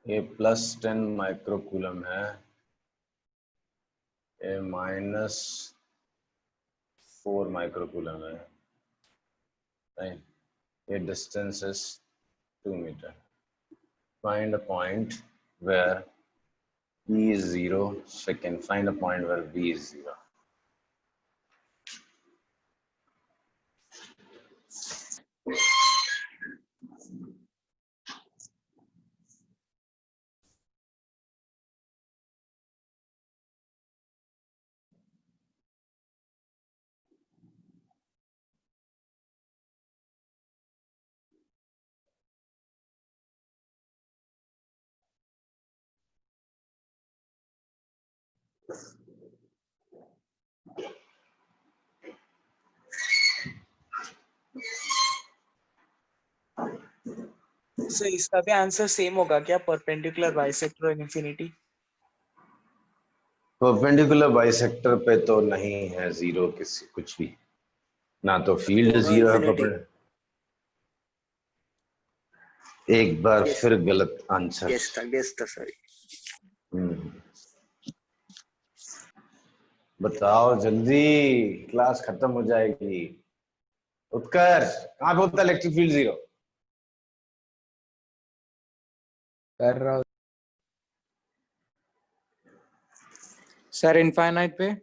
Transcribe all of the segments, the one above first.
ये +10 माइक्रोकूलम है, ये -4 माइक्रोकूलम है, right? ये distance is 2 meter. Find a point where E is 0. Second, find a point where B is 0. सो इसका भी आंसर सेम होगा क्या, परपेंडिकुलर बाइसेक्टर और इन्फिनिटी? परपेंडिकुलर बाइसेक्टर पे तो नहीं है जीरो किसी कुछ भी, ना तो फील्ड दोनों जीरो है। infinity। एक बार Yes. फिर गलत आंसर। गेस था सॉरी। बताओ जल्दी, क्लास खत्म हो जाएगी। उत्कर्ष, कहाँ पे होता है इलेक्ट्रिक फील्ड जीरो? कर रहा हूँ सर इनफाइनाइट पे।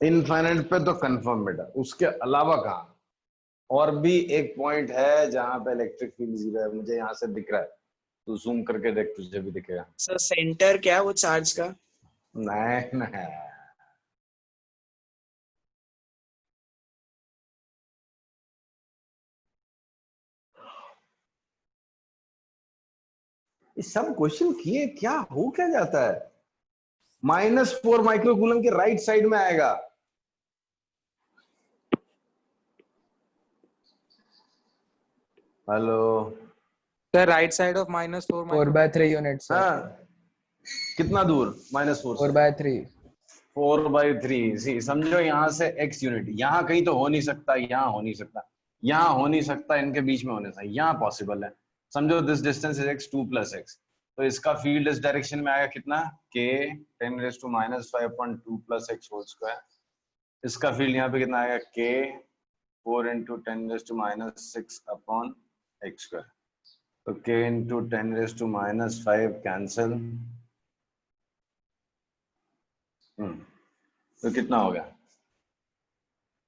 इनफाइनाइट पे तो कंफर्म बेटा, उसके अलावा कहाँ? और भी एक पॉइंट है जहां पे इलेक्ट्रिक फील्ड जीरो है, मुझे यहाँ से दिख रहा है, तू जूम करके देख, तुझे भी दिखेगा। सर सेंटर क्या वो चार्ज का? नहीं नहीं, ये सब क्वेश्चन किए क्या हो क्या जाता है? -4 माइक्रोकूलम के राइट साइड में आएगा। Hello sir right side of -4 4/3 unit sir. हाँ, कितना दूर? -4 4/3। 4/3। समझो यहाँ से x यूनिट, यहाँ कहीं तो हो नहीं सकता, यहाँ हो नहीं सकता, यहाँ हो नहीं सकता, इनके बीच में होने से यहाँ पॉसिबल है। समझो this distance is x, 2 + x, तो इसका फील्ड इस डायरेक्शन में आएगा कितना? k 10⁻⁵ 2 + x whole square. इसका फील्ड यहाँ पे कितना आएगा? k 4 × 10⁻⁶/x²। तो k × 10⁻⁵ कैंसिल, तो कितना हो गया?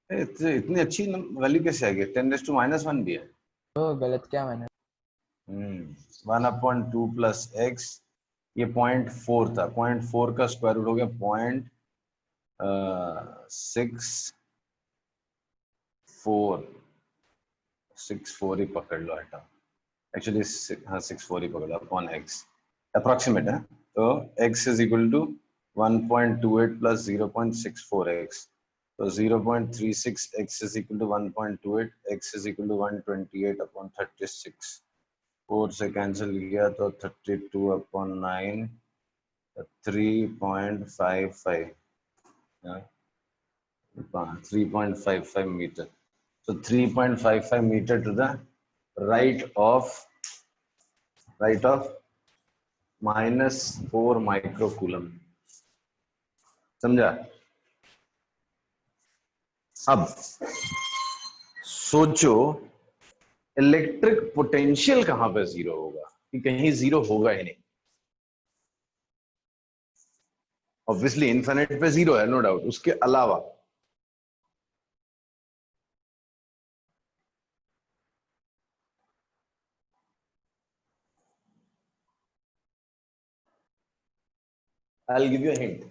इतनी अच्छी वैल्यू कैसे आ गई? 10⁻⁻1 भी है। तो गलत क्या मैंने? 1/2 + x, ये 0.4 था, 0.4 का स्क्वायर रूट हो गया 0.64 ही पकड़ लो, हटा एक्चुअली, हाँ 64 ही पकड़ लो अपॉन x, अप्रोक्सीमेट है। तो x is equal to 1.28 + 0.64x, तो 0.36x is equal to 1.28, x is equal to 128/36। 4 से कैंसिल किया तो 32/9, 3.55, 3.55 metre. So 3.55 meter to the right of -4 microcoulomb. समझा? अब सोचो इलेक्ट्रिक पोटेंशियल कहां पे जीरो होगा, कि कहीं जीरो होगा ही नहीं। ऑब्वियसली इनफिनिट पे जीरो है, नो डाउट, उसके अलावा I'll give you a hint.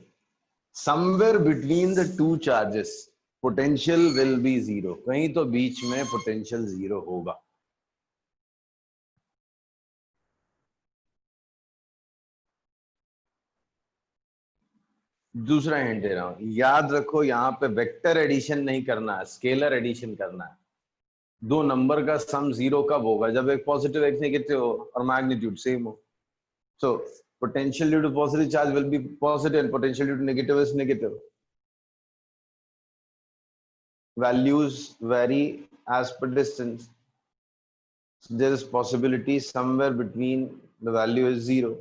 Somewhere between the two charges, potential will be zero. कहीं तो बीच में potential zero होगा। दूसरा हिंट दे रहा हूं, याद रखो यहाँ पे वेक्टर एडिशन नहीं करना है, स्केलर एडिशन करना है। दो नंबर का सम जीरो कब होगा? जब एक पॉजिटिव एक नेगेटिव हो और मैग्नीट्यूड सेम हो। सो potential due to positive charge will be positive and potential due to negative is negative. Values vary as per distance. So there is possibility somewhere between the value is 0.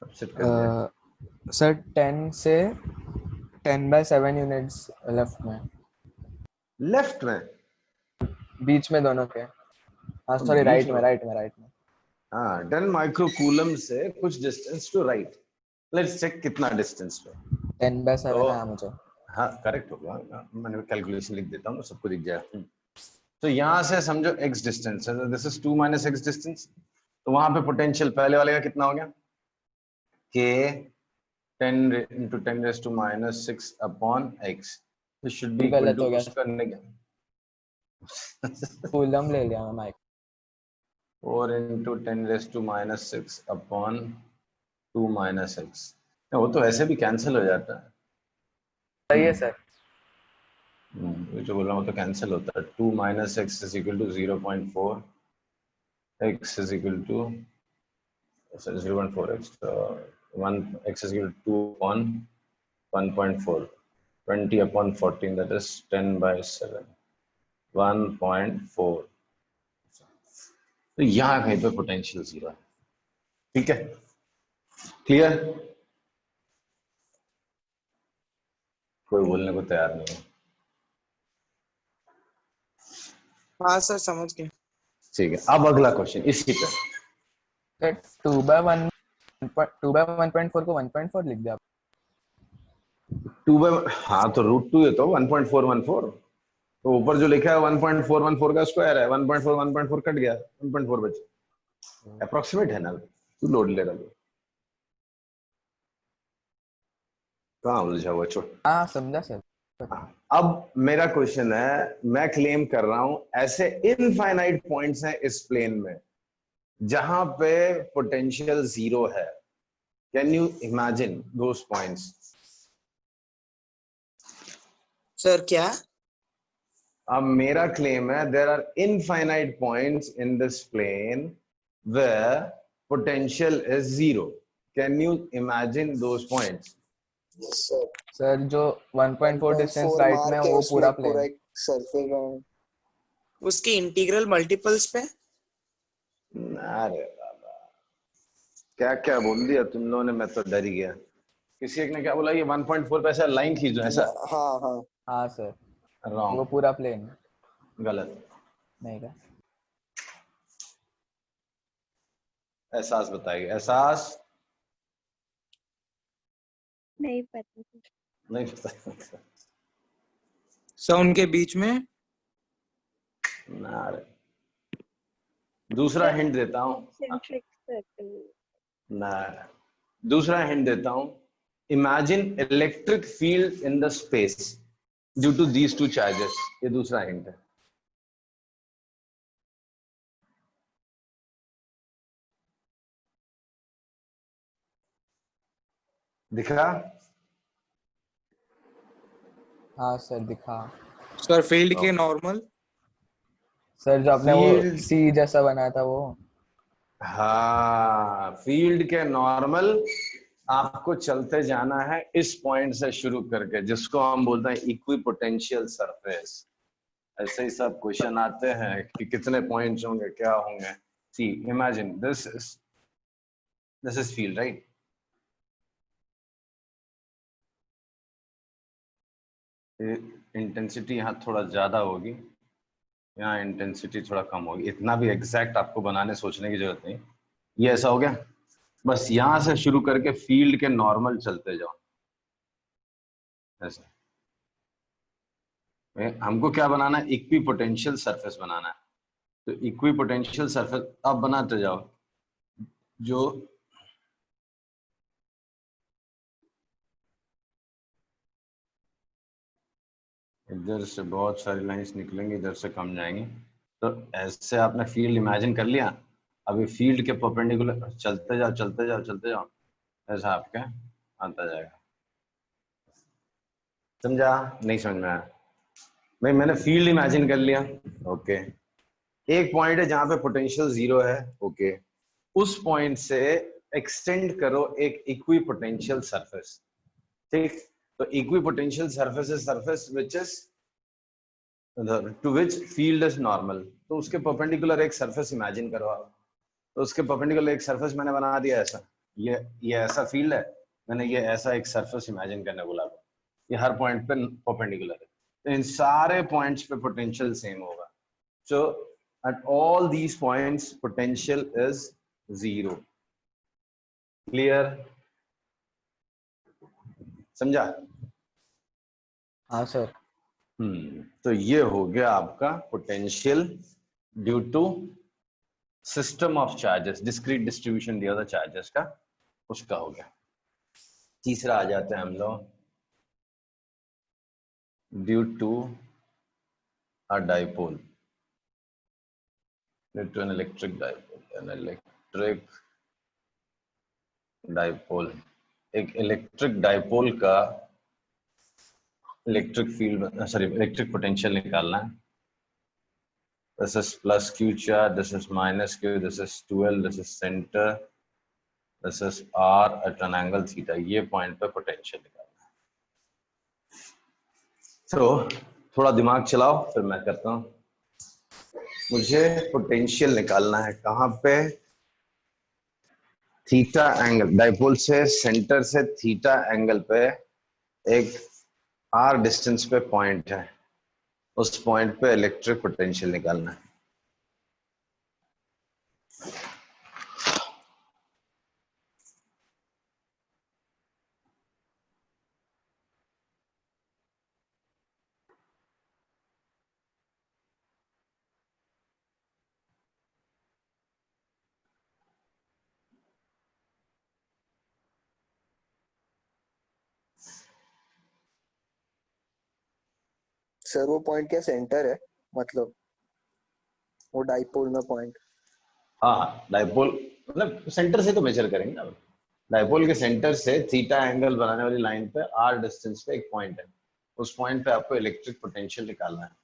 Subset कर दिया। Sir 10 से 10/7 units left में, left में, बीच में दोनों के। हाँ sorry, बीच right में, में। राइट में, राइट में। हाँ, 10 माइक्रोकूलम से कुछ distance to right. Let's check कितना डिस्टेंस पे। 10/7 तो आया मुझे। हाँ करेक्ट होगा, मैंने कैलकुलेशन लिख देता हूँ, सबको दिख जाएगा। तो यहाँ से समझो x डिस्टेंस है, दिस इज 2 - x डिस्टेंस। तो वहां पे पोटेंशियल पहले वाले का कितना हो गया, k 10 into 10⁻⁻6 upon x, तो शुड बी इक्वल गलत टू हो गया। उसका कूलम ले लिया मैं माइक। 4 into 10⁻6 upon 2 - x। वो तो ऐसे भी कैंसिल हो जाता है। सही है सर। जो बोल रहा हूँ तो कैंसिल होता है। 2 - x is equal to 0.4, x is equal to 0.4x, 1 x is equal to 2 upon 1.4, 20 upon 14, that is 10/7, 1.4। तो यहाँ कहीं पे पोटेंशियल 0 है। ठीक है, क्लियर? कोई बोलने को तैयार नहीं है। हाँ सर समझ गए। ठीक है, अब अगला क्वेश्चन इसी पे। सर 2/1.4 को 1.4 लिख दिया। 2 हाँ तो √2 है तो 1.414, तो ऊपर जो लिखा है 1.414 का स्क्वायर है। 1.4 1.4 कट गया, 1.4 बचा। अप्रोक्सीमेट है ना, तू लोड ले रहा है। कहाँ उलझा हुआ छोड़। हाँ समझा सर। अब मेरा क्वेश्चन है, मैं क्लेम कर रहा हूं ऐसे इनफाइनाइट पॉइंट्स हैं इस प्लेन में जहां पे पोटेंशियल 0 है। Can you imagine those points? Sir क्या? अब मेरा क्लेम है there are infinite points in this plane where potential is 0। Can you imagine those points? Sir जो 1.4 डिस्टेंस राइट में वो पूरा प्लेन। सरफेस उसके इंटीग्रल मल्टीपल्स पे। अरे बाबा, क्या क्या बोल दिया तुम लोगों ने, मैं तो डर ही गया। किसी एक ने क्या बोला, ये 1.4 पे ऐसा लाइन खींचो ऐसा। हाँ हाँ हाँ सर, वो रॉन्ग, पूरा प्लेन। गलत। नहीं का। एहसास बताइए, एहसास नहीं पता। नहीं पता। सर उनके बीच में। ना रे, दूसरा हिंट देता हूँ Concentric circle. ना, दूसरा हिंट देता हूँ। Imagine electric field in the space due to these two charges. ये दूसरा हिंट है। दिखा? हाँ सर दिखा। सर फील्ड के नॉर्मल। सर जो आपने वो Field- सी जैसा बनाया था वो। हाँ, फील्ड के नॉर्मल आपको चलते जाना है इस पॉइंट से शुरू करके, जिसको हम बोलते हैं इक्विपोटेंशियल सरफेस। ऐसे ही सब क्वेश्चन आते हैं कि कितने पॉइंट्स होंगे, क्या होंगे। See imagine this is field, right? Intensity यहाँ थोड़ा ज्यादा होगी, यहाँ इंटेंसिटी थोड़ा कम होगी। इतना भी एग्जैक्ट आपको बनाने सोचने की जरूरत नहीं। ये ऐसा हो गया, बस यहां से शुरू करके फील्ड के नॉर्मल चलते जाओ ऐसे। हमको क्या बनाना है? इक्विपोटेंशियल सरफेस बनाना है। तो इक्विपोटेंशियल सरफेस अब बनाते जाओ। जो इधर से बहुत सारी लाइंस निकलेंगी, इधर से कम जाएंगी। तो ऐसे आपने फील्ड इमेजिन कर लिया, अभी फील्ड के परपेंडिकुलर चलते जाओ चलते जाओ चलते जाओ, ऐसा आपके आता जाएगा। समझा? नहीं समझ में आया? भाई मैंने फील्ड इमेजिन कर लिया, ओके। एक पॉइंट है जहां पे पोटेंशियल 0 है, ओके। उस पॉइंट से एक्सटेंड करो एक इक्वी पोटेंशियल सरफेस, ठीक। तो equipotential surface is surface which is to which field is normal. तो उसके परपेंडिकुलर एक सरफेस इमेजिन करो आप। तो उसके परपेंडिकुलर एक सरफेस मैंने बना दिया ऐसा, ये ऐसा फील्ड है, मैंने ये ऐसा एक सरफेस इमेजिन करने बोला, ये हर पॉइंट पे परपेंडिकुलर है, तो इन सारे पॉइंट्स पे पोटेंशियल सेम होगा। So at all these points potential is 0। Clear? समझा? हाँ सर। तो ये हो गया आपका potential due to system of charges, discrete distribution दिया था चार्जेस का, उसका हो गया। तीसरा आ जाते हैं हम लोग, due to a dipole, due to an electric dipole, an electric dipole. एक इलेक्ट्रिक डाइपोल का electric field, sorry electric potential निकालना है। This is plus q charge, this is minus q, this is 12, this is center, this is r at an angle theta। ये point पे potential निकालना है। तो थोड़ा दिमाग चलाओ, फिर मैं करता हूँ। मुझे पोटेंशियल निकालना है कहाँ पे? थीटा एंगल, डाइपोल से सेंटर से थीटा एंगल पे एक r डिस्टेंस पे पॉइंट है, उस पॉइंट पे इलेक्ट्रिक पोटेंशियल निकालना है। सर वो पॉइंट क्या सेंटर है, मतलब वो डाइपोल में पॉइंट? हाँ, डाइपोल मतलब सेंटर से तो मेजर करेंगे ना। डाइपोल के सेंटर से थीटा एंगल बनाने वाली लाइन पे r डिस्टेंस पे एक पॉइंट है, उस पॉइंट पे आपको इलेक्ट्रिक पोटेंशियल निकालना है।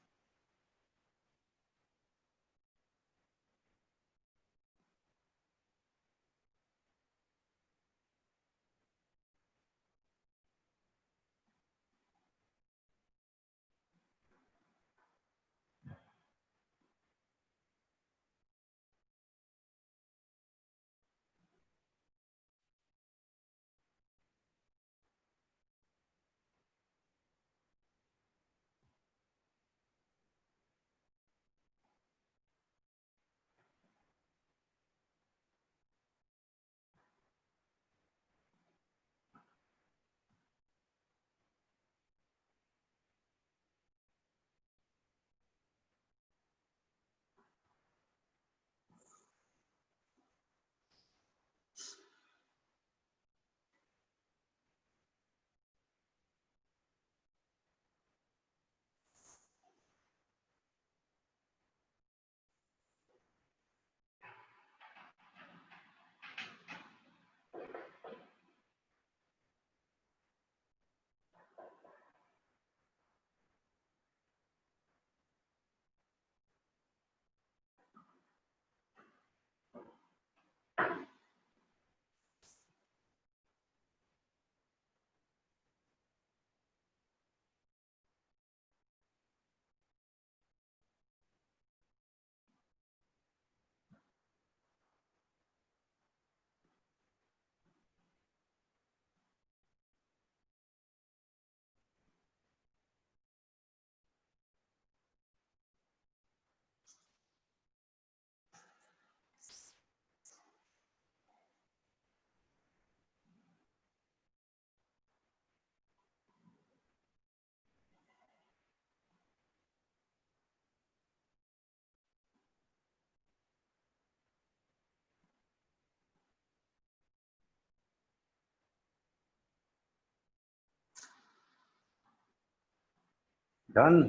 डन,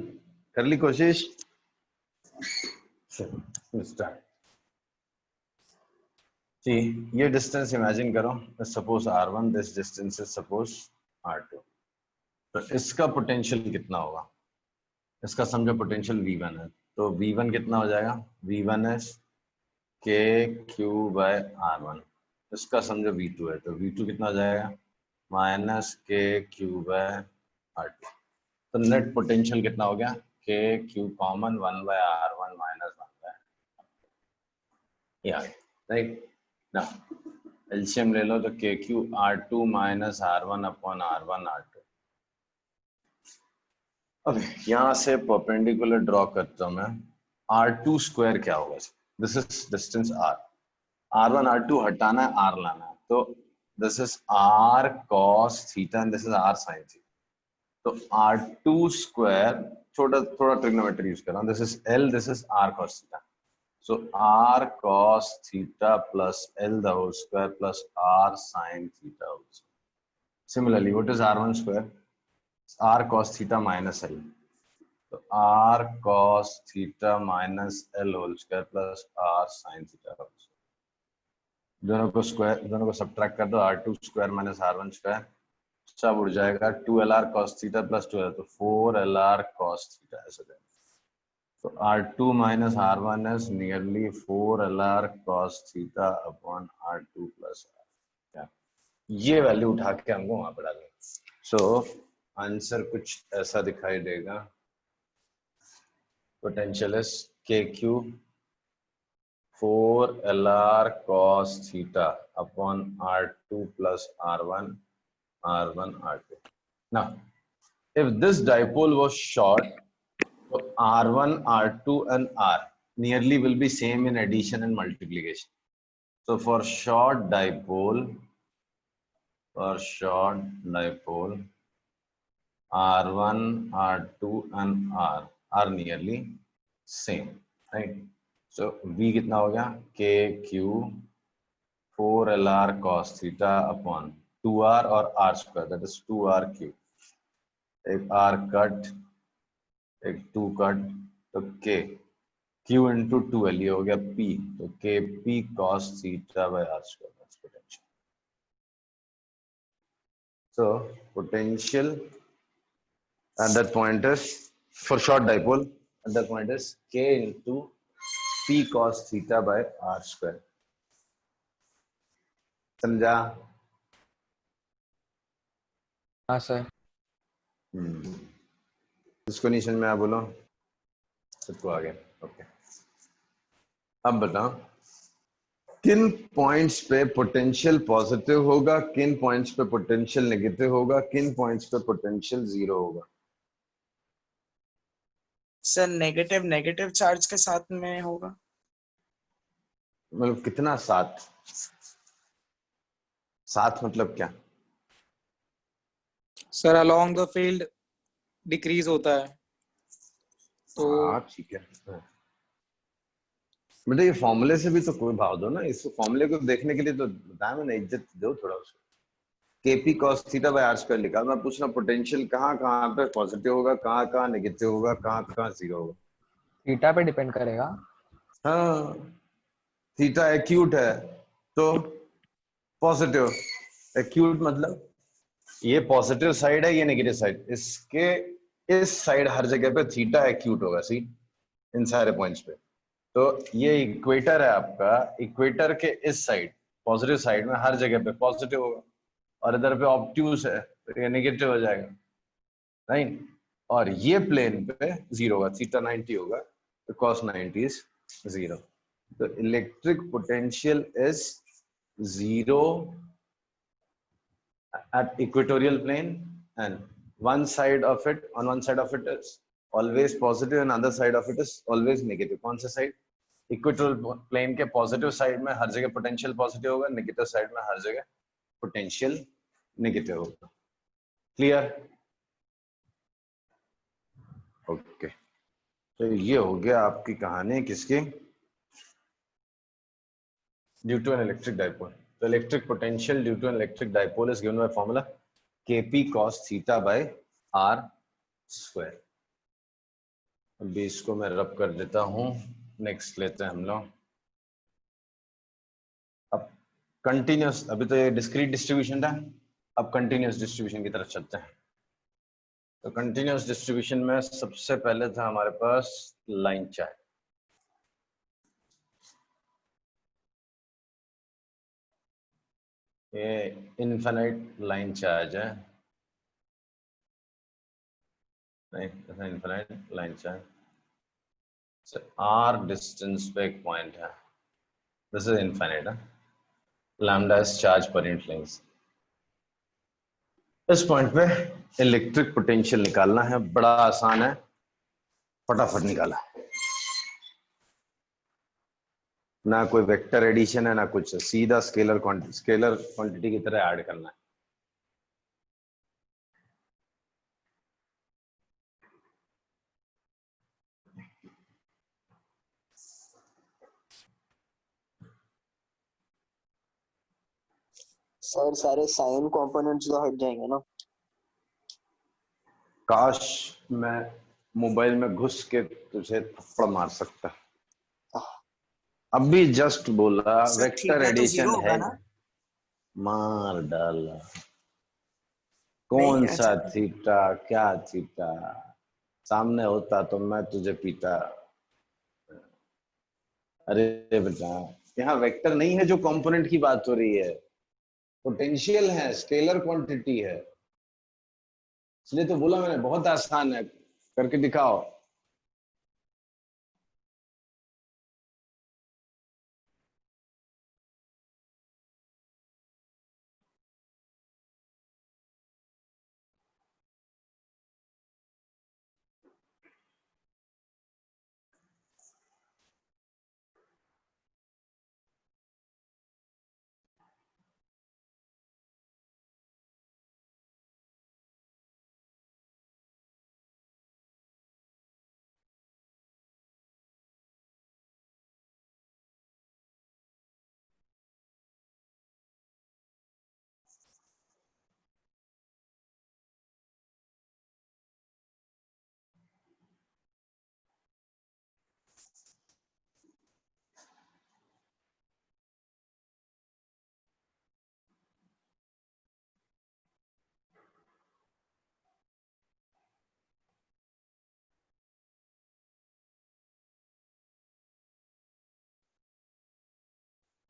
कर ली कोशिश। स्टार्ट जी। ये डिस्टेंस इमेजिन करो, suppose r1, this distance is suppose r2। तो इसका पोटेंशियल कितना होगा? इसका समझो पोटेंशियल v1 है, तो v1 कितना हो जाएगा? v1 is kq/r1। इसका समझो v2 है, तो v2 कितना हो जाएगा? -kq/r2। तो नेट पोटेंशियल कितना हो गया? kq common 1/r1 minus 1/r2। या राइट ना, एलसीएम ले लो तो kq r2 minus r1 upon r1 r2। अब यहाँ से परपेंडिकुलर ड्रॉ करता हूँ मैं। r2 स्क्वायर क्या होगा? This is distance r, r1 r2 हटाना है, r लाना है, तो this is r cos theta and this is r sin theta. तो r2 स्क्वायर, थोड़ा ट्रिग्नोमेट्री यूज कर रहा हूँ, this is l, this is r cos theta. So r cos theta plus l the whole square plus r sin theta also. Similarly, what is r1 square? R cos theta minus l. So r cos theta minus l whole square plus r sin theta also. दोनों को subtract कर दो, r2 square minus r1 square सब उड़ जाएगा, 2lr cos theta plus 2l, तो 4lr cos theta ऐसा जाएगा। So r2 minus r1 is nearly 4lr cos theta upon r2 plus r। क्या ये वैल्यू उठा के हमको वहां पर डालनी। सो आंसर कुछ ऐसा दिखाई देगा। Potential is kq 4lr cos theta upon r2 plus r1 r2। Now, if this dipole was short, so R1, R2 and R nearly will be same in addition and multiplication. So for short dipole, R1, R2 and R are nearly same, right? So V कितना हो गया? KQ 4LR cos theta upon 2R और R square, that is 2R cube। एक R cut, एक 2 cut, तो k q into 2l, ये हो गया p, तो kp cos theta by r square, that's potential। So potential at that point is, for short dipole, at that point is k into p cos theta by r square। समझा? हाँ sir. इसको नहीं समझ में आया बोलो, सबको आ गया? ओके। अब बताओ किन पॉइंट्स पे पोटेंशियल पॉजिटिव होगा, किन पॉइंट्स पे पोटेंशियल नेगेटिव होगा, किन पॉइंट्स पे पोटेंशियल जीरो होगा? सर नेगेटिव चार्ज के साथ में होगा। मतलब कितना? साथ मतलब क्या? Sir along the field decrease होता है, तो ठीक है। बेटा ये फॉर्मूले से भी तो कोई भाव दो ना, इस फॉर्मूले को देखने के लिए तो बताया मैंने, इज्जत दो थोड़ा उसको। kp cos theta by r square लिखा, मैं पूछ रहा हूँ पोटेंशियल कहाँ पे पॉजिटिव होगा, कहाँ नेगेटिव होगा, कहाँ जीरो होगा? थीटा पे डिपेंड करेगा। हाँ, थीटा एक्यूट है तो पॉजिटिव। एक्यूट मतलब ये पॉजिटिव साइड है, ये नेगेटिव साइड, इसके इस साइड हर जगह पे थीटा एक्यूट होगा। सी इन सारे पॉइंट्स पे, तो ये इक्वेटर है आपका, इक्वेटर के इस साइड पॉजिटिव साइड में हर जगह पे पॉजिटिव होगा, और इधर पे ऑब्ट्यूज है तो ये नेगेटिव हो जाएगा, राइट? और ये प्लेन पे जीरो होगा, थीटा 90 होगा, तो cos 90 इज जीरो। तो electric potential is zero at equatorial plane, and on one side of it is always positive and other side of it is always negative। कौन सा side? Equatorial plane के positive side में हर जगह potential positive होगा, negative side में हर जगह पोटेंशियल नेगेटिव होगा। क्लियर? ओके, तो ये हो गया आपकी कहानी किसकी? Due to an electric dipole. The electric potential due to an electric dipole is given by formula kp cos theta by r square। अभी इसको मैं रब कर देता हूँ। नेक्स्ट लेते हैं हम लोग। अब कंटिन्यूस, अभी तो ये डिस्क्रीट डिस्ट्रीब्यूशन था, अब कंटिन्यूस डिस्ट्रीब्यूशन की तरफ चलते हैं। तो कंटिन्यूस डिस्ट्रीब्यूशन में सबसे पहले था हमारे पास लाइन चार्ट। ये इनफाइनाइट लाइन चार्ज है, infinite line charge. R distance पे एक पॉइंट है, दिस इज इनफाइनाइट है, lambda is charge per unit length. इस पॉइंट पे इलेक्ट्रिक पोटेंशियल निकालना है, बड़ा आसान है, फटाफट निकाला। ना कोई वेक्टर एडिशन है ना कुछ, सीधा स्केलर क्वांटिटी की तरह ऐड करना है। सर सारे साइन कंपोनेंट्स तो हट जाएंगे ना? काश मैं मोबाइल में घुस के तुझे थप्पड़ मार सकता। अभी जस्ट बोला सर वेक्टर थीटा तो एडिशन जीरो है, होगा ना? मार डाला। नहीं, कौन सा अच्छा। थीटा, क्या थीटा? सामने होता तो मैं तुझे पीटा। अरे बेटा, यहाँ वेक्टर नहीं है, जो कंपोनेंट की बात हो रही है, पोटेंशियल है, स्केलर क्वांटिटी है। इसलिए तो बोला मैंने बहुत आसान है, करके दिखाओ।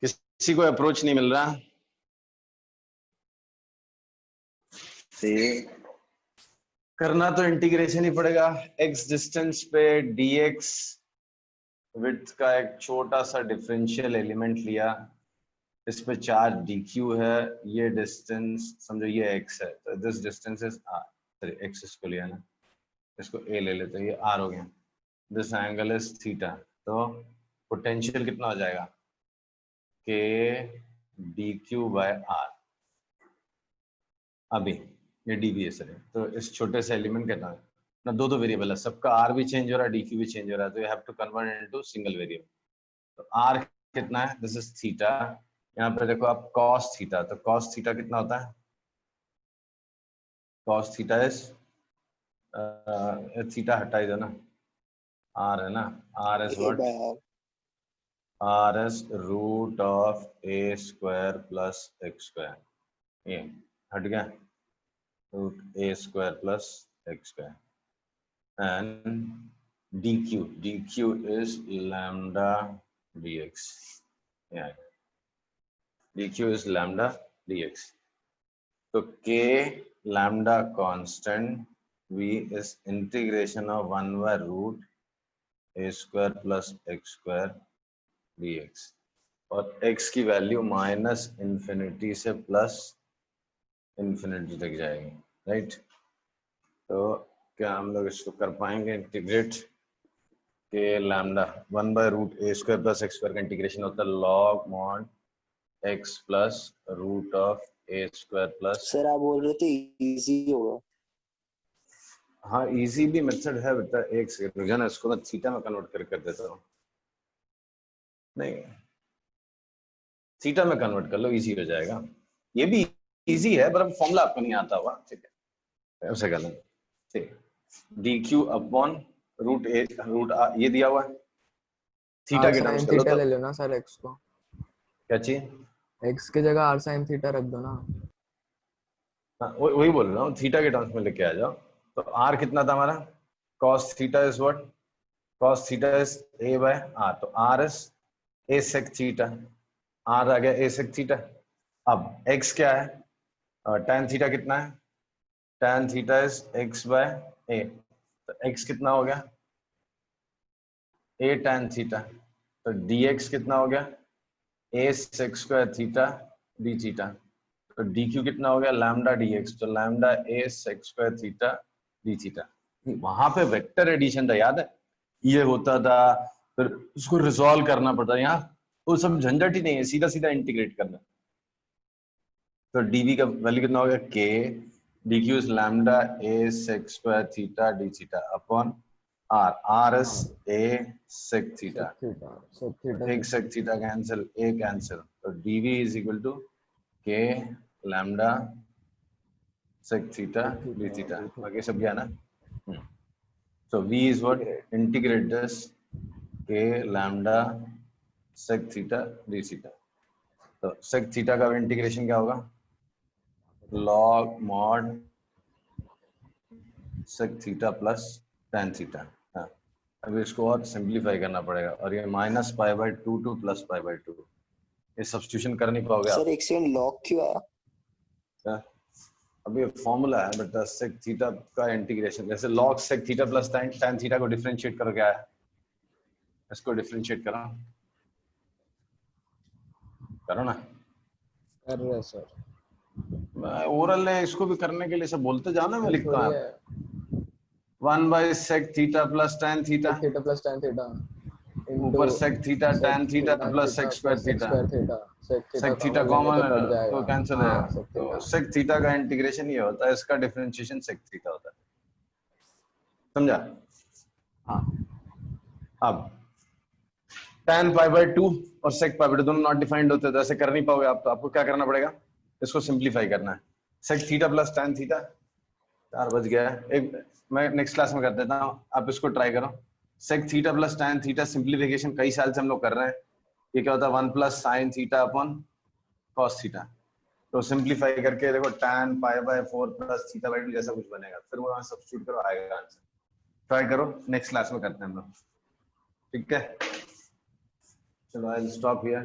किसी को अप्रोच नहीं मिल रहा? करना तो इंटीग्रेशन ही पड़ेगा। एक्स डिस्टेंस पे dx विड्थ का एक छोटा सा डिफरेंशियल एलिमेंट लिया, इस पे चार्ज dq है, ये डिस्टेंस समझो ये x है, तो this distance is r। Sorry x इसको लिया ना, इसको a ले लेते हैं, ये r हो गया। दिस एंगल इज थीटा, तो पोटेंशियल कितना हो जाएगा? k dq by r। अभी ये डीवीएस है, तो इस छोटे से एलिमेंट कितना है ना, दो वेरिएबल है, सबका r भी चेंज हो रहा है, dq भी चेंज हो रहा है, तो you have to convert into single variable. तो r कितना है? This is theta. यहाँ पे देखो आप cos थीटा, तो cos थीटा कितना होता है? cos थीटा इज थीटा हटाई दो ना, r है ना, r is what? r is root of a square plus x square, ये हट गया, root a square plus x square. and dq is lambda dx, yeah, dq is lambda dx। तो k lambda constant, v is integration of 1 by root a square plus x square dx, और x की value minus infinity से plus infinity तक जाएगी, right? तो क्या हम लोग इसको कर पाएंगे integrate? K lambda 1 by root A square plus X square का इंटीग्रेशन होता है log mod X plus root of A square plus. Sir आप बोल रहे थे इजी होगा। हाँ इजी भी मेथड है बेटा, एक सेकंड रुक जाना, इसको मैं थीटा में कन्वर्ट कर देता हूँ। नहीं, थीटा में कन्वर्ट कर लो, इजी हो जाएगा। ये भी इजी है, पर फॉर्मूला आपको नहीं आता हुआ, ठीक है, ऐसे कर लेंगे। ठीक, डी क्यू अपॉन रूट ए रूट ये दिया हुआ है थीटा r के sin टर्म्स कर लो थीटा तो ले लो ना सर x को, क्या चाहिए x की जगह r sin थीटा रख दो ना। हाँ, वही बोल रहा हूँ थीटा के टर्म्स में लेके आ जाओ। तो r कितना था हमारा cos theta is what cos theta is a by r तो r is a sec theta r आ गया a sec थीटा। अब x क्या है tan थीटा कितना है tan theta is x by a तो x कितना हो गया a tan थीटा तो dx कितना हो गया a sec square theta d theta तो dq कितना हो गया लैम्डा dx तो lambda a sec square theta d theta. वहां पे वेक्टर एडिशन था याद है ये होता था फिर उसको रिजॉल्व करना पड़ता है। यहाँ वो सब झंझट ही नहीं है सीधा सीधा इंटीग्रेट करना। तो dv का वैल्यू कितना हो गया k dq is lambda a sec square theta d theta upon r is a sec theta sec theta एक sec theta cancel a cancel तो dv is equal to k lambda sec theta d theta बाकी सब गया ना। So v is what integrate this k lambda sec theta d theta। तो sec theta का integration क्या होगा log mod sec theta plus tan theta। हाँ अब इसको और सिंप्लीफाई करना पड़ेगा और ये minus pi by 2 two plus pi by 2 ये सब्स्टिट्यूशन कर नहीं पाओगे सर आप। एक सेकंड लॉग क्यों आया? अब ये फॉर्मूला है बेटा sec थीटा का इंटीग्रेशन जैसे log sec theta plus tan theta को डिफरेंशिएट करो क्या है इसको डिफरेंशिएट करो करो ना। कर रहे हैं सर। ओरल है इसको भी करने के लिए सब बोलते जाना मैं लिखता थोड़ी हूँ है 1 by sec theta plus tan theta sec theta plus tan theta ऊपर sec theta tan theta plus sec square theta sec theta common है तो कैंसिल है तो sec थीटा का इंटीग्रेशन ये होता है इसका डिफरेंशिएशन sec थीटा होता है समझा। हाँ अब tan पाई बाई 2 और sec पाई बाई 2 दोनों नॉट डिफाइंड होते तो ऐसे कर नहीं पाओगे आप तो आपको क्या करना पड़ेगा इसको सिंप्लीफाई करना है sec theta plus tan theta 4 बज गया है एक मैं नेक्स्ट क्लास में कर देता हूँ आप इसको ट्राई करो sec theta plus tan theta simplification कई साल से हम लोग कर रहे हैं ये क्या होता है 1 plus sin theta upon cos थीटा तो सिंप्लीफाई करके देखो tan pi by 4 plus theta by 2 जैसा कुछ बनेगा फिर वो वहां सब्स्टिट्यूट करो आएगा आंसर। ट्राई करो नेक्स्ट क्लास में करते हैं हम लोग ठीक है चलो आई विल स्टॉप हियर।